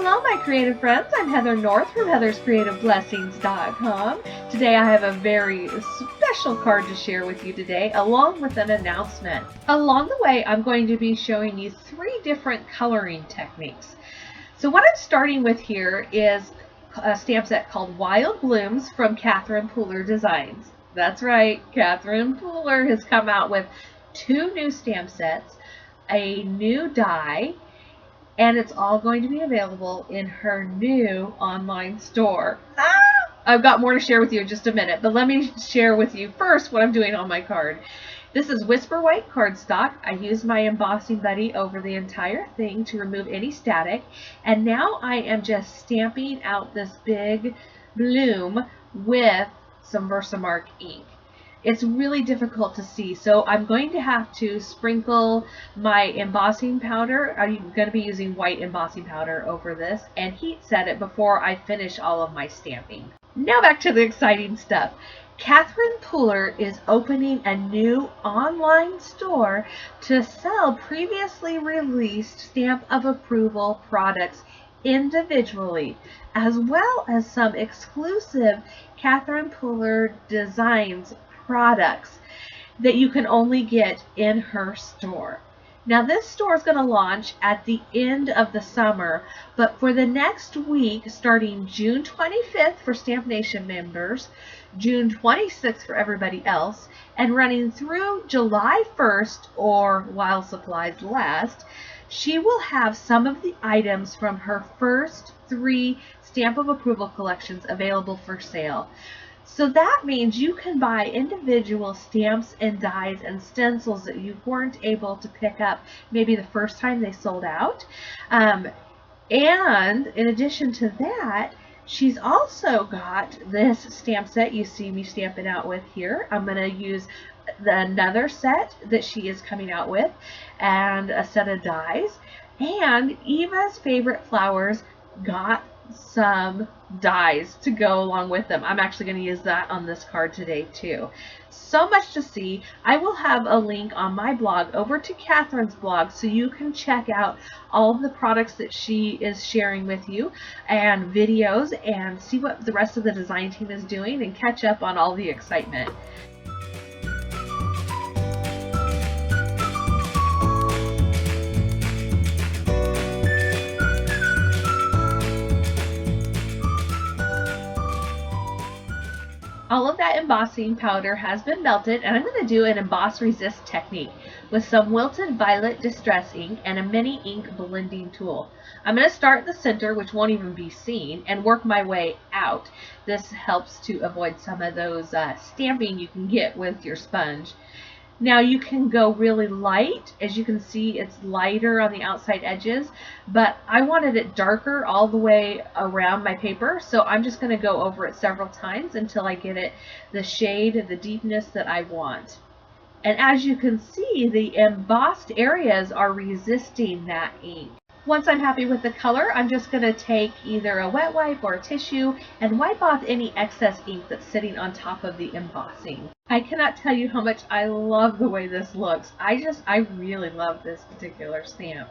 Hello, my creative friends. I'm Heather North from heatherscreativeblessings.com. Today I have a very special card to share with you today, along with an announcement. Along the way, I'm going to be showing you 3 different coloring techniques. So what I'm starting with here is a stamp set called Wild Blooms from Catherine Pooler Designs. That's right, Catherine Pooler has come out with 2 new stamp sets, a new die, and it's all going to be available in her new online store. I've got more to share with you in just a minute, but let me share with you first what I'm doing on my card. This is Whisper White cardstock. I used my embossing buddy over the entire thing to remove any static, and now I am just stamping out this big bloom with some Versamark ink. It's really difficult to see, so I'm going to have to sprinkle my embossing powder. I'm going to be using white embossing powder over this and heat set it before I finish all of my stamping. Now back to the exciting stuff. Catherine Pooler is opening a new online store to sell previously released Stamp of Approval products individually, as well as some exclusive Catherine Pooler Designs products that you can only get in her store. Now this store is going to launch at the end of the summer, but for the next week, starting June 25th for Stamp Nation members, June 26th for everybody else, and running through July 1st, or while supplies last, she will have some of the items from her first 3 Stamp of Approval collections available for sale. So that means you can buy individual stamps and dies and stencils that you weren't able to pick up maybe the first time they sold out. And in addition to that, she's also got this stamp set you see me stamping out with here. I'm going to use another set that she is coming out with and a set of dies. And Eva's Favorite Flowers got some dies to go along with them. I'm actually going to use that on this card today too. So much to see. I will have a link on my blog over to Catherine's blog so you can check out all of the products that she is sharing with you and videos and see what the rest of the design team is doing and catch up on all the excitement. All of that embossing powder has been melted, and I'm going to do an emboss resist technique with some Wilted Violet Distress ink and a mini ink blending tool. I'm going to start in the center, which won't even be seen, and work my way out. This helps to avoid some of those stamping you can get with your sponge. Now you can go really light. As you can see, it's lighter on the outside edges, but I wanted it darker all the way around my paper, so I'm just going to go over it several times until I get it the shade, the deepness that I want. And as you can see, the embossed areas are resisting that ink. Once I'm happy with the color, I'm just going to take either a wet wipe or a tissue and wipe off any excess ink that's sitting on top of the embossing. I cannot tell you how much I love the way this looks. I really love this particular stamp.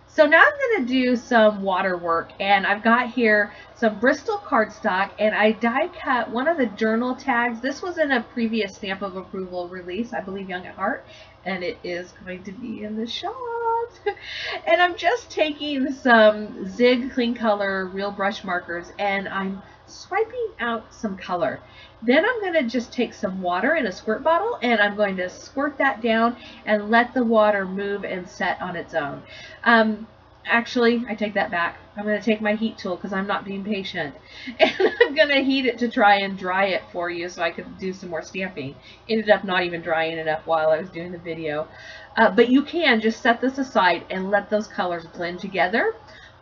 So now I'm going to do some water work, and I've got here some Bristol cardstock, and I die cut one of the journal tags. This was in a previous Stamp of Approval release, I believe Young at Heart, and it is going to be in the shop. And I'm just taking some Zig Clean Color Real Brush markers, and I'm swiping out some color. Then I'm going to just take some water in a squirt bottle, and I'm going to squirt that down and let the water move and set on its own. Actually, I take that back. I'm going to take my heat tool because I'm not being patient. And I'm going to heat it to try and dry it for you so I could do some more stamping. Ended up not even drying enough while I was doing the video. But you can just set this aside and let those colors blend together.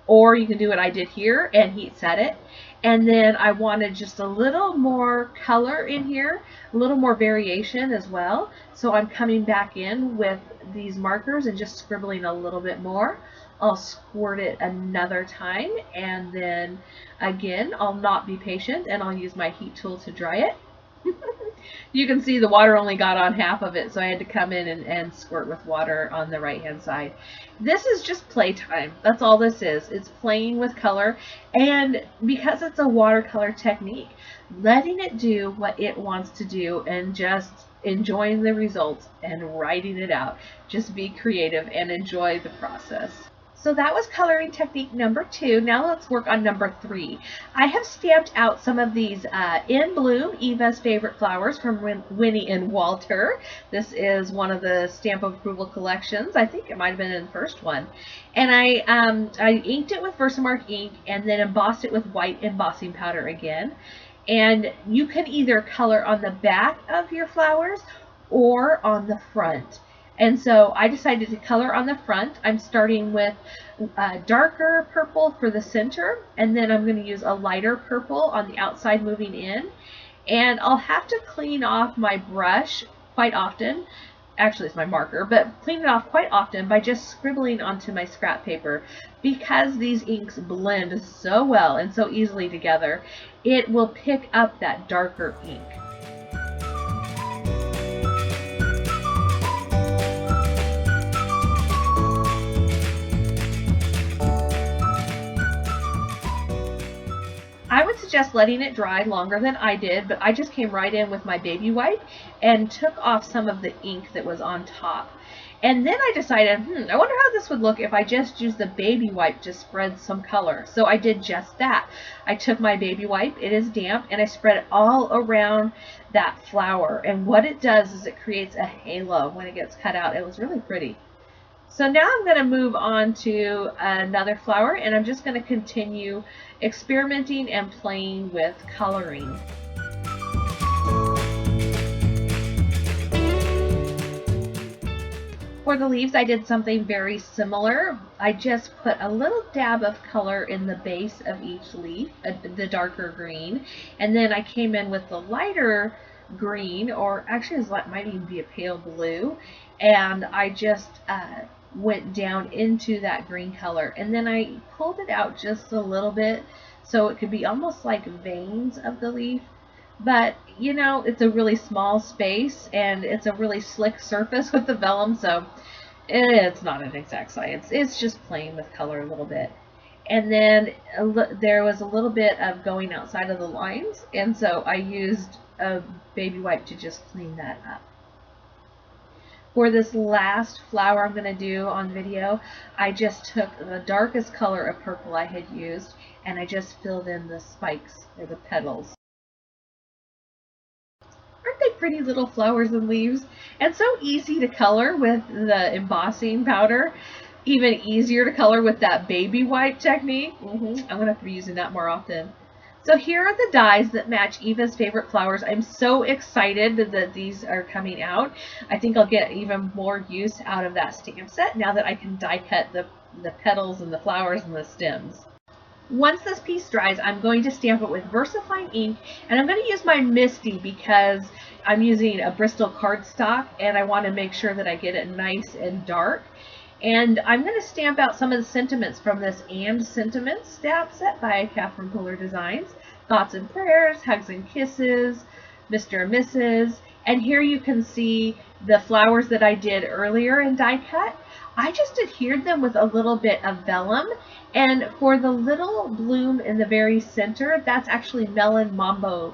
Or you can do what I did here and heat set it. And then I wanted just a little more color in here, a little more variation as well. So I'm coming back in with these markers and just scribbling a little bit more. I'll squirt it another time, and then again I'll not be patient and I'll use my heat tool to dry it. You can see the water only got on half of it, so I had to come in and squirt with water on the right hand side. This is just playtime. That's all this is. It's playing with color, and because it's a watercolor technique, letting it do what it wants to do and just enjoying the results and writing it out. Just be creative and enjoy the process. So that was coloring technique number 2. Now let's work on number 3. I have stamped out some of these In Bloom, Eva's Favorite Flowers from Winnie and Walter. This is one of the Stamp of Approval collections. I think it might have been in the first one. And I inked it with Versamark ink and then embossed it with white embossing powder again. And you can either color on the back of your flowers or on the front. And so I decided to color on the front. I'm starting with a darker purple for the center, and then I'm going to use a lighter purple on the outside moving in. And I'll have to clean off my brush quite often. Actually, it's my marker, but clean it off quite often by just scribbling onto my scrap paper. Because these inks blend so well and so easily together, it will pick up that darker ink. I would suggest letting it dry longer than I did, but I just came right in with my baby wipe and took off some of the ink that was on top. And then I decided, I wonder how this would look if I just used the baby wipe to spread some color. So I did just that. I took my baby wipe, it is damp, and I spread it all around that flower. And what it does is it creates a halo when it gets cut out. It was really pretty. So now I'm going to move on to another flower, and I'm just going to continue experimenting and playing with coloring. For the leaves, I did something very similar. I just put a little dab of color in the base of each leaf, the darker green, and then I came in with the lighter green, or actually it might even be a pale blue, and I just went down into that green color, and then I pulled it out just a little bit so it could be almost like veins of the leaf. But you know, it's a really small space and it's a really slick surface with the vellum, so it's not an exact science. It's just playing with color a little bit. And then there was a little bit of going outside of the lines, and so I used a baby wipe to just clean that up. For this last flower I'm going to do on video, I just took the darkest color of purple I had used and I just filled in the spikes or the petals. Aren't they pretty little flowers and leaves? And so easy to color with the embossing powder. Even easier to color with that baby wipe technique. I'm going to have to be using that more often. So here are the dies that match Eva's Favorite Flowers. I'm so excited that these are coming out. I think I'll get even more use out of that stamp set now that I can die cut the petals and the flowers and the stems. Once this piece dries, I'm going to stamp it with VersaFine ink, and I'm going to use my Misty because I'm using a Bristol cardstock and I want to make sure that I get it nice and dark. And I'm going to stamp out some of the sentiments from this And Sentiments stamp set by Catherine Puller Designs. Thoughts and Prayers, Hugs and Kisses, Mr. and Mrs. And here you can see the flowers that I did earlier in die cut. I just adhered them with a little bit of vellum. And for the little bloom in the very center, that's actually Melon Mambo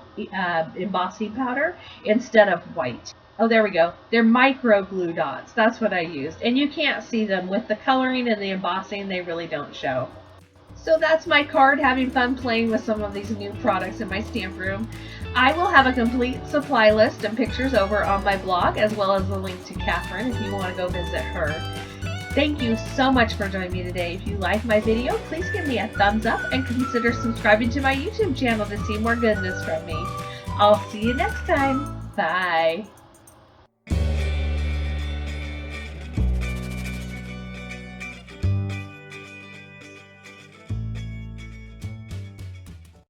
embossing powder instead of white. Oh, there we go. They're micro glue dots. That's what I used. And you can't see them. With the coloring and the embossing, they really don't show. So that's my card, having fun playing with some of these new products in my stamp room. I will have a complete supply list and pictures over on my blog, as well as a link to Catherine if you want to go visit her. Thank you so much for joining me today. If you like my video, please give me a thumbs up and consider subscribing to my YouTube channel to see more goodness from me. I'll see you next time. Bye.